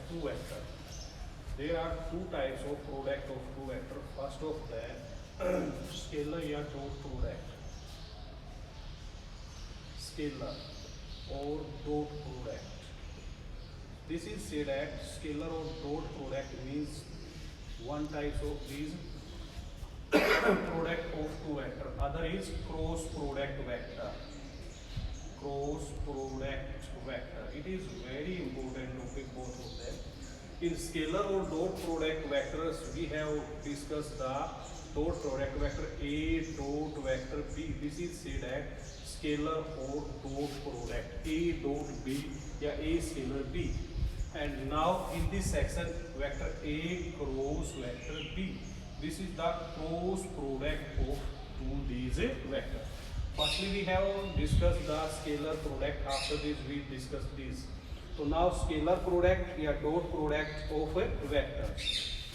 two vector. There are two types of product of two vector. First of them scalar या dot product. Scalar or dot product. This is said that scalar or dot product means one type of these product of two vector. Other is cross product vector. Cross product vector. It is very important topic both of them. In scalar or dot product vectors, we have discussed the dot product vector A dot vector B. This is said as scalar or dot product A dot B या A scalar B. And now in this section, vector A cross vector B. This is the cross product of two these vectors. Firstly, we have discussed the scalar product. After this, we discuss this. So now scalar product या dot product of a vector.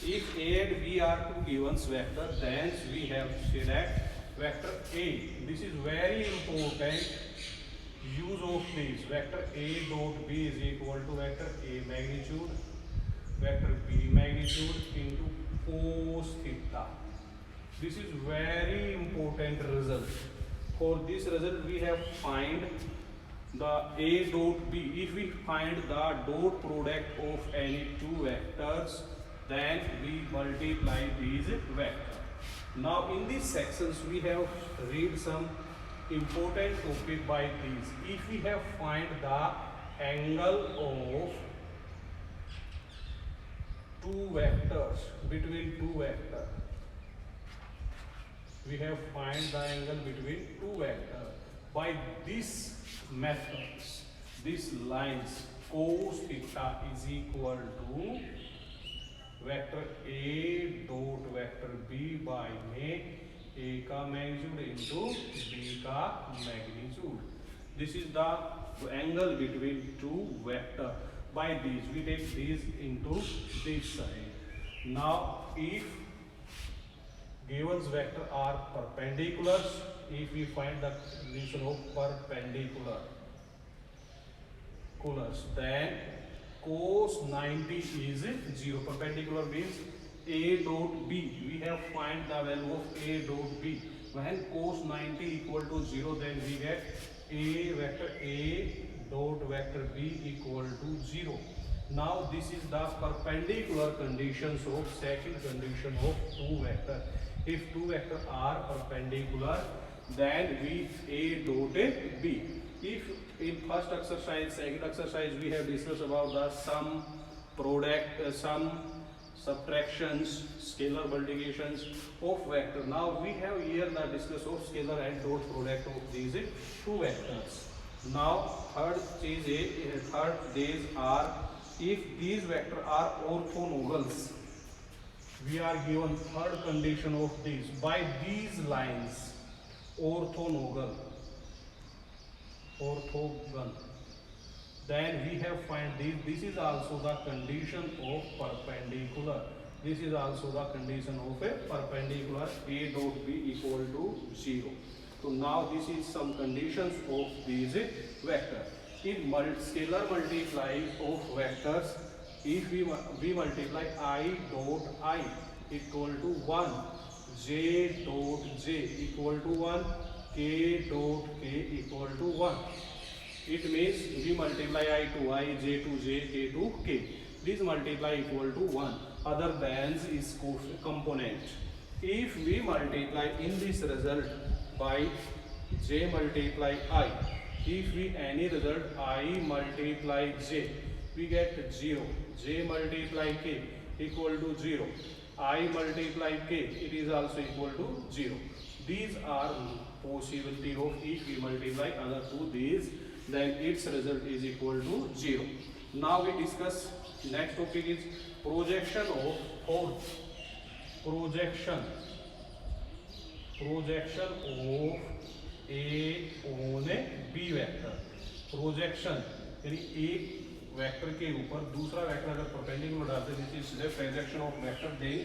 If A and B are two given vector, then we have said that vector A. This is very important. Use of this vector A dot B is equal to vector A magnitude, vector B magnitude into cos theta. This is very important result. For this result, we have find the A dot B. If we find the dot product of any two vectors, then we multiply these vectors. Now in these sections, we have read some important topic by these. If we have find the angle of two vectors between two vectors, we have find the angle between two vectors by this methods. These lines cos theta is equal to vector A dot vector B by में A का magnitude into B का magnitude. This is the angle between two vector. By these we take these into this side. Now if given vector are perpendiculars, if we find the relation of perpendiculars, then cos 90 is 0. Perpendicular means A dot B. We have find the value of A dot B. When cos 90 equal to 0, then we get A vector A dot vector B equal to 0. Now this is the perpendicular conditions of second condition of two vector. If two vectors are perpendicular, then we A dot B. If in first exercise, second exercise, we have discussed about the sum, product, sum, subtractions, scalar multiplications of vector. Now we have here the discuss of scalar and dot product of these two vectors. Now third days are if these vectors are orthogonals. We are given third condition of this by these lines orthogonal. Then we have find this is also the condition of perpendicular. This is also the condition of a perpendicular A dot B equal to 0. So now this is some conditions of these vector. In scalar multiply of vectors, if we multiply I dot I equal to 1, J dot J equal to 1, K dot K equal to 1. It means we multiply I to I, J to J, K to K. This multiply equal to 1. Other than is component. If we multiply in this result by J multiply I, if we any result I multiply J, we get 0. J multiply K equal to 0. I multiply K, it is also equal to 0. These are possibility of if we multiply other two these, then its result is equal to 0. Now we discuss next topic is projection of projection of A on a B vector. Projection यानी एक vector के ऊपर दूसरा vector अगर perpendicular डालते हैं this is projection of vector then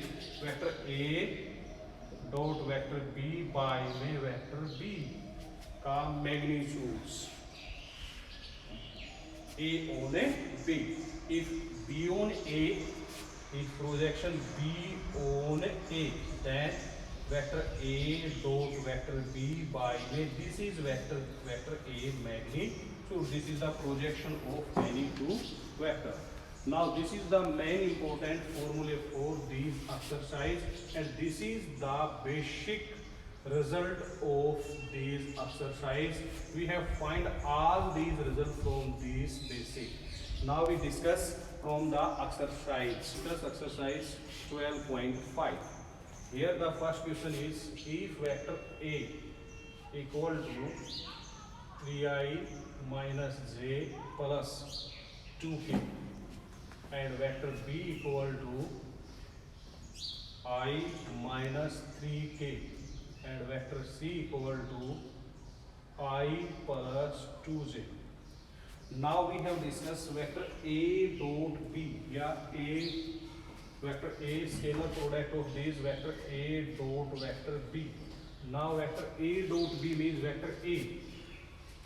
vector A dot vector B by में vector B का magnitudes A on a B. If B on A is projection B on A, then vector A dot vector B by A. This is vector A magnitude. This is the projection of any two vector. Now this is the main important formula for these exercise, and this is the basic result of these exercise. We have find all these results from this basic. Now we discuss from the exercise. Discuss exercise 12.5. Here the first question is, if vector A equal to 3i minus j plus 2k and vector B equal to I minus 3k and vector C equal to I plus 2j. Now we have discussed vector A dot B. Yeah, vector A scalar product of this vector A dot vector B. Now vector A dot B means vector A.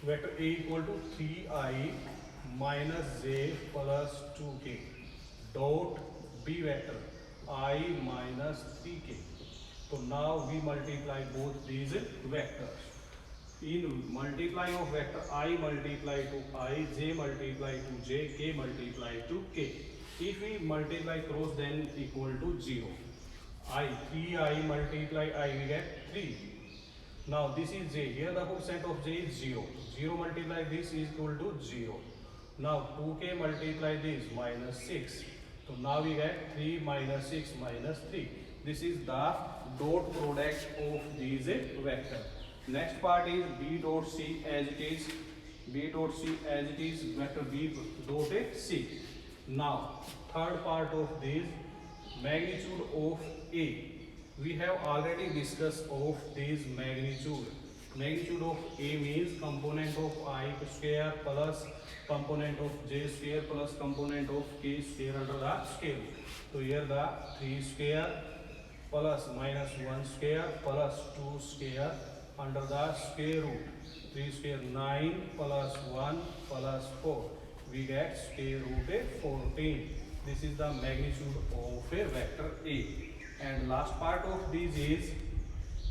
Vector A equal to 3i minus j plus 2k dot B vector I minus 3k. So now we multiply both these vectors. In multiply of vector I multiply to I, j multiply to j, k multiply to k. If we multiply cross, then equal to 0. 3i multiply I, we get 3. Now this is j. Here the coefficient of j is 0. 0 multiply this is equal to 0. Now 2k multiply this minus 6. So now we get 3 minus 6 minus 3. This is the dot product of these vector. Next part is B dot C as it is. B dot C as it is vector B dot C. Now third part of this, magnitude of A. We have already discussed of this magnitude. Magnitude of A means component of I square plus component of j square plus component of k square under the scale. So here the 3 square plus minus 1 square plus 2 square under the square root. 3 square 9 plus 1 plus 4. We get square root 14. This is the magnitude of a vector A. And last part of this is,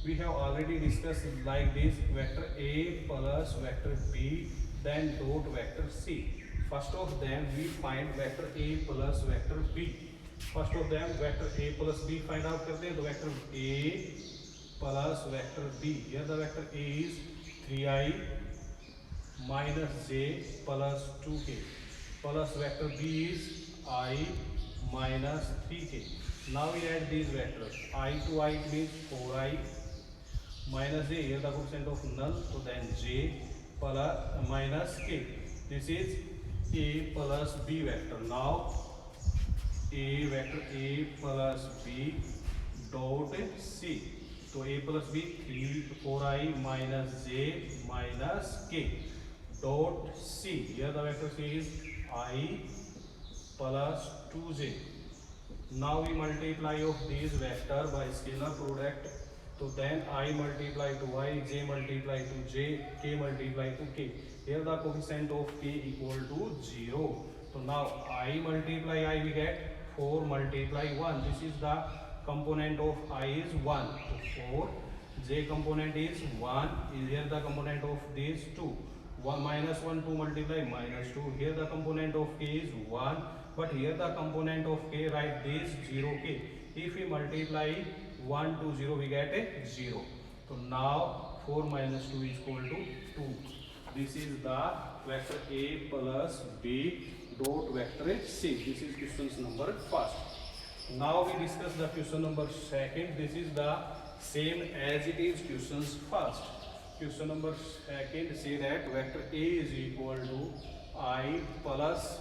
we have already discussed like this, vector A plus vector B, then dot vector C. First of them we find vector A plus vector B. First of them vector A plus B find out करते हैं, तो vector A plus vector B. Here the vector A is 3i minus j plus 2k plus vector B is I minus 3k. Now we add these vectors. I to I means 4i minus j. Here the coefficient of null, so then j plus minus k. This is A plus B vector. Now A vector A plus B dot C. So A plus B 4i minus j minus k dot C. Here the vector C is I plus 2j. Now we multiply of these vector by scalar product. So then I multiply to I, j multiply to j, k multiply to k. Here the coefficient of k equal to 0. So now I multiply I, we get 4 multiply 1. This is the component of I is 1. So 4. J component is 1. Here the component of this 2. 1 minus 1 2 multiply minus 2. Here the component of k is 1. But here the component of k, write this 0k. If we multiply 1 to 0, we get a 0. So now 4 minus 2 is equal to 2. This is the vector A plus B dot vector C. This is question number first. Now we discuss the question number second. This is the same as it is questions first. Question number second say that vector A is equal to I plus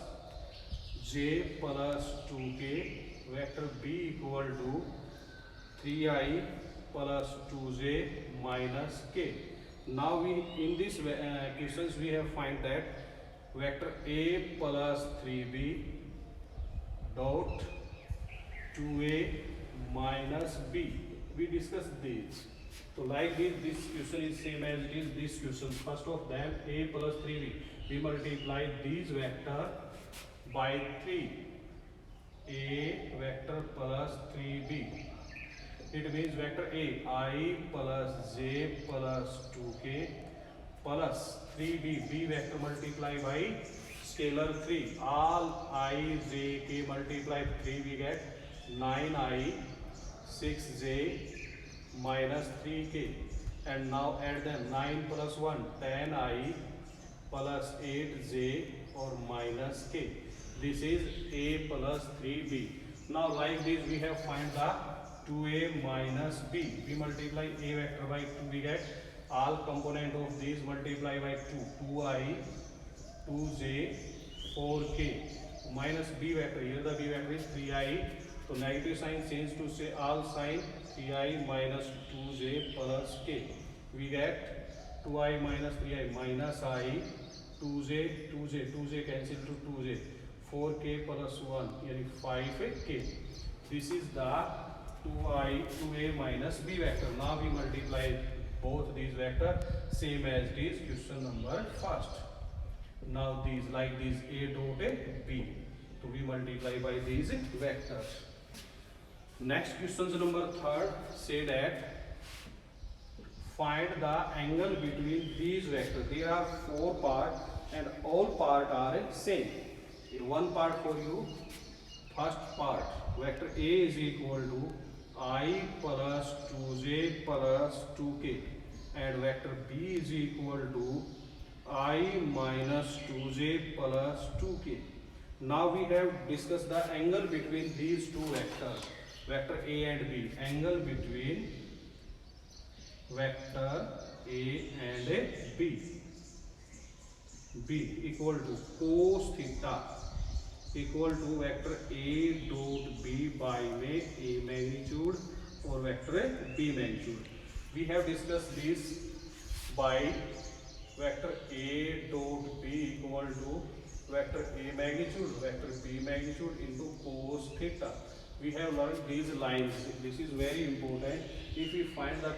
j plus 2k, vector B equal to 3i plus 2j minus k. Now we in this questions we have find that vector A plus 3b dot 2a minus b. We discussed this. So like this question is same as it is this question. First of them A plus 3b. We multiply these vector by 3. A vector plus 3b. It means vector A I plus j plus 2k plus 3b. B vector multiply by scalar 3. All I j k multiply 3, we get 9i 6j minus 3k. And now add them. 9 plus 1 10i plus 8j or minus k. This is a plus 3b. Now like this we have find the 2a minus b. We multiply a vector by 2, we get all component of these multiply by 2. 2i 2j 4k minus b vector. Here the b vector is 3i. So negative sign change to say all sign 3i minus 2j plus k. We get 2i minus 3i minus i 2j cancel to 2j 4k plus 1 yani 5k. This is the 2a minus b vector. Now we multiply both these vector same as it is question number first. Now these like this a dot b. So we multiply by these vectors. Next question number third say that find the angle between these vectors. There are 4 parts and all parts are same. In one part for you, first part, vector A is equal to I plus 2j plus 2k and vector B is equal to I minus 2j plus 2k. Now we have discussed the angle between these two vectors, vector A and B. Angle between vector A and B. B equal to cos theta equal to vector A dot B by में A magnitude और vector B magnitude. We have discussed this by vector A dot B equal to vector A magnitude, vector B magnitude into cos theta. We have learned these lines. This is very important. If we find the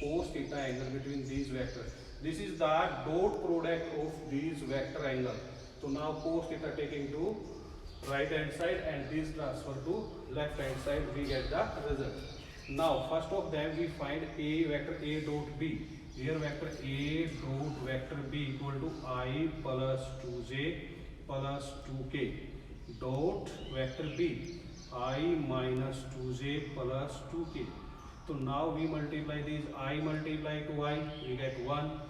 cos theta angle between these vectors, this is the dot product of these vector angle. So now cos theta taking to right hand side and this transfer to left hand side, we get the result. Now first of them we find a vector A dot B. Here vector A dot vector B equal to I plus 2j plus 2k dot vector B I minus 2j plus 2k. So now we multiply these. I multiply to I, we get 1.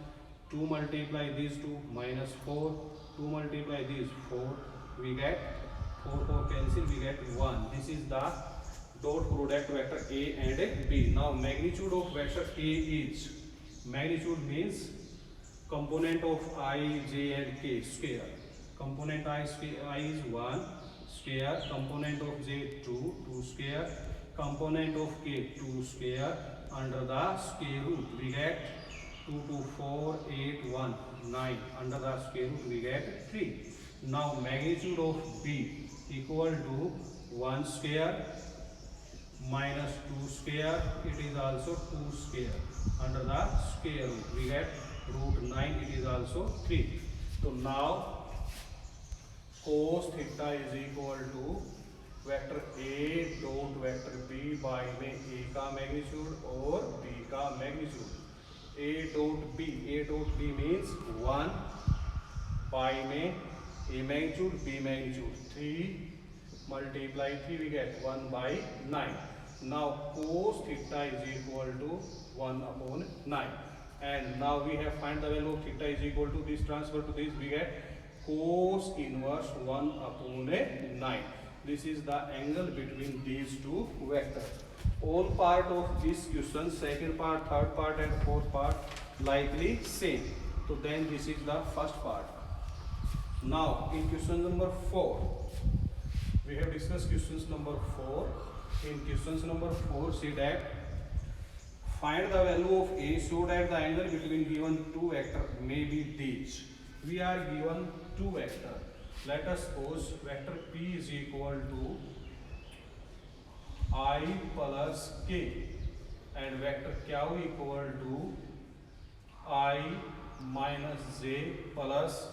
2 multiply these 2 minus 4. 2 multiply these 4, we get 4 cancel, we get 1. This is the dot product vector A and B. Now magnitude of vector A is, magnitude means component of I, j and k square. Component I is 1 square, component of j 2 square, component of k 2 square under the square root. We get 2 to 4, 8, 1, 9. Under the square root we get 3. Now magnitude of B equal to 1 square minus 2 square. It is also 2 square. Under the square root we get root 9. It is also 3. So now cos theta is equal to vector A dot vector B by में A का magnitude और B का magnitude. A dot B means 1 by में A magnitude, B magnitude. 3 multiply 3 we get 1 by 9. Now cos theta is equal to 1 upon 9. And now we have find the value of theta is equal to this, transfer to this, we get cos inverse 1 upon 9. This is the angle between these two vectors. All part of this question, second part, third part and fourth part likely same. So then this is the first part. Now in question number 4, we have discussed questions number 4. In questions number 4 say that find the value of A so that the angle between given two vectors may be these. We are given two vectors. Let us suppose vector P is equal to I plus K and vector Q equal to I minus J plus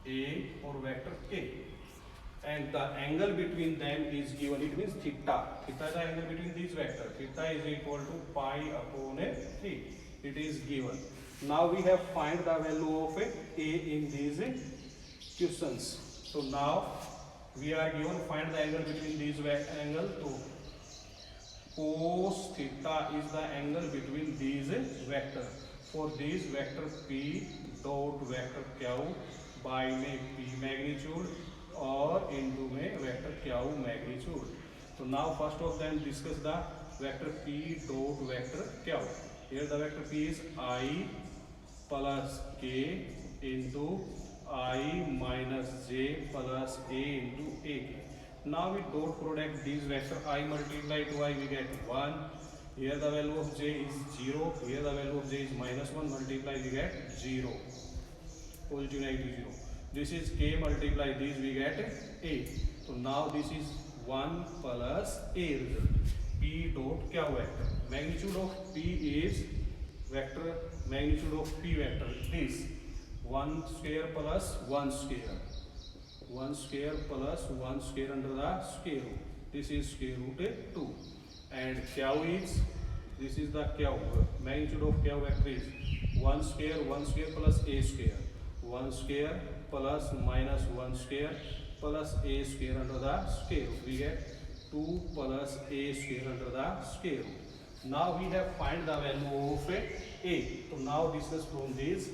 A or vector A, and the angle between them is given. It means theta. Theta is the angle between these vectors. Theta is equal to pi upon a 3. It is given. Now we have find the value of A in these questions. So now we are given find the angle between these angle. So cos theta is the angle between these vector. For this vector P dot vector Q by में P magnitude or into में vector Q magnitude. So now first of them discuss the vector P dot vector Q. Here the vector P is I plus K into I minus J plus A into AK. Now we dot product these vector I multiply to I, we get 1. Here the value of J is 0. Here the value of J is minus 1. Multiply, we get 0. Positive, negative, 0. This is K multiply this, we get A. So now this is 1 plus A result. P dot Q vector. Magnitude of P is vector, magnitude of P vector this. 1 square plus 1 square. 1 square plus 1 square under the square root. This is square root 2. And Q is, this is the Q. Magnitude of Q vector is 1 square plus A square. 1 square plus minus 1 square plus A square under the square root. We get 2 plus A square under the square root. Now we have find the value of A. So now discuss from this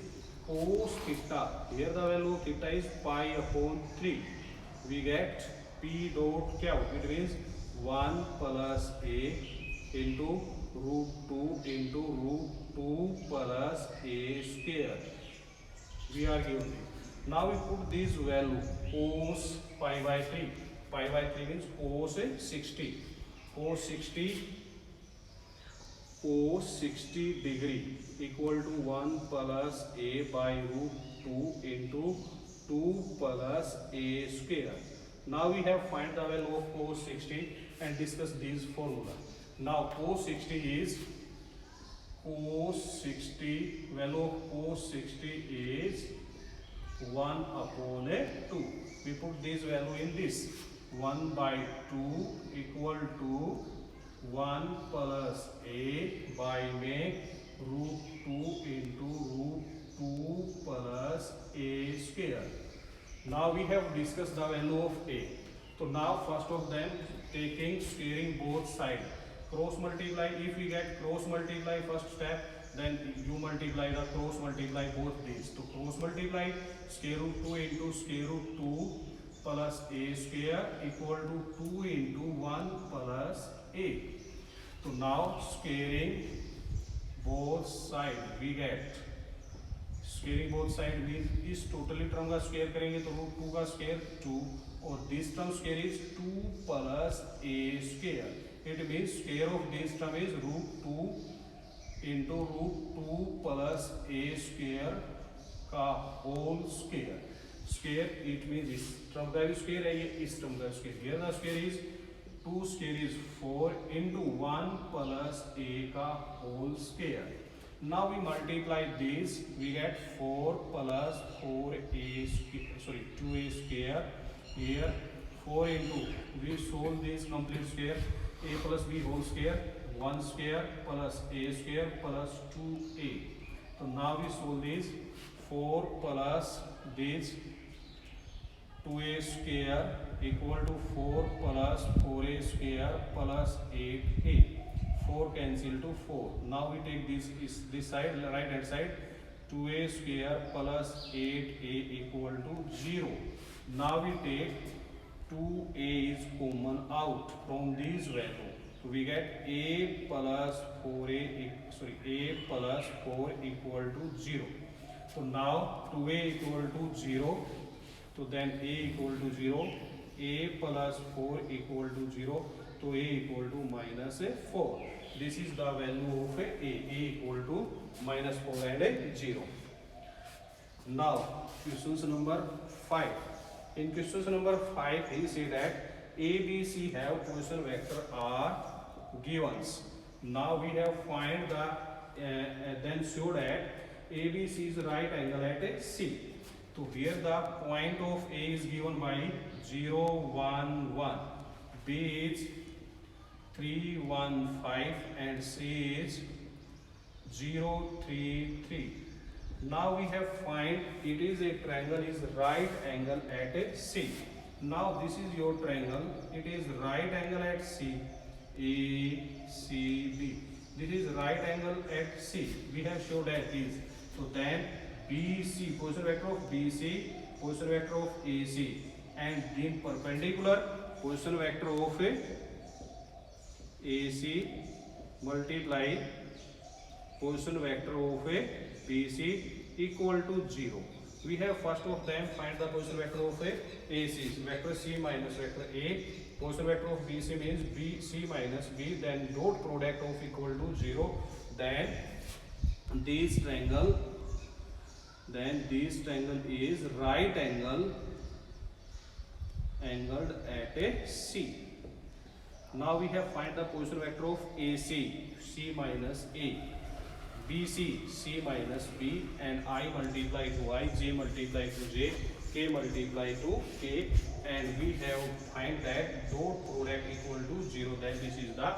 cos theta. Here the value of theta is pi upon 3. We get P dot Q. It means 1 plus A into root 2 into root 2 plus A square. We are given this. Now we put this value cos pi by 3. Pi by 3 means cos 60. Cos 60 degree equal to 1 plus A by root 2 into 2 plus A square. Now we have find the value of cos 60 and discuss this formula. Now cos 60 is value of cos 60 is 1 upon 2. We put this value in this. 1 by 2 equal to 1 plus A by में root 2 into root 2 plus A square. Now we have discussed the value of A. So now first of them taking squaring both sides. Cross multiply, if we get cross multiply first step, then you multiply the cross multiply both these. So cross multiply square root 2 into square root 2 plus A square equal to 2 into 1 plus A. So now squaring both sides we get, squaring both sides means इस totally term का square करेंगे तो root 2 का square 2 और this term square is 2 plus A square. It means square of this term is root 2 into root 2 plus A square का whole square. Square it means इस term का भी square है, ये इस term का square. Here the square is 2 square is 4 into 1 plus A का whole square. Now we multiply this, we get 4 plus 4A square, sorry 2A square. Here 4 into, we solve this complete square, A plus B whole square, 1 square plus A square plus 2A. So now we solve this, 4 plus this 2A square equal to 4 plus 4A square plus 8A. 4 cancel to 4. Now we take this side, right hand side, 2A square plus 8A equal to 0. Now we take 2A is common out from this value. So we get A plus 4A, sorry, A plus 4 equal to 0. So now 2A equal to 0. So then A equal to 0. A plus 4 equal to 0. So A equal to minus 4. This is the value of A equal to minus 4 and 0. Now questions number 5. In questions number 5 he say that A, B, C have position vector are givens. Now we have find the then show that A, B, C is right angle at C. So here the point of A is given by 0, 1, 1, B is 3, 1, 5 and C is 0, 3, 3. Now we have find it is a triangle is right angle at a C. Now this is your triangle. It is right angle at C. A, C, B. This is right angle at C. We have showed as this. So then BC, position vector of BC, position vector of AC, and then perpendicular position vector of AC multiply position vector of BC equal to 0. We have first of them find the position vector of AC. Vector C minus vector A. Position vector of BC means BC minus B. Then dot product of equal to 0. Then this triangle is right angled at a C. Now we have find the position vector of AC, C minus A, BC, C minus B, and I multiply to I, J multiply to J, K multiply to K, and we have find that dot product equal to 0. Then this is the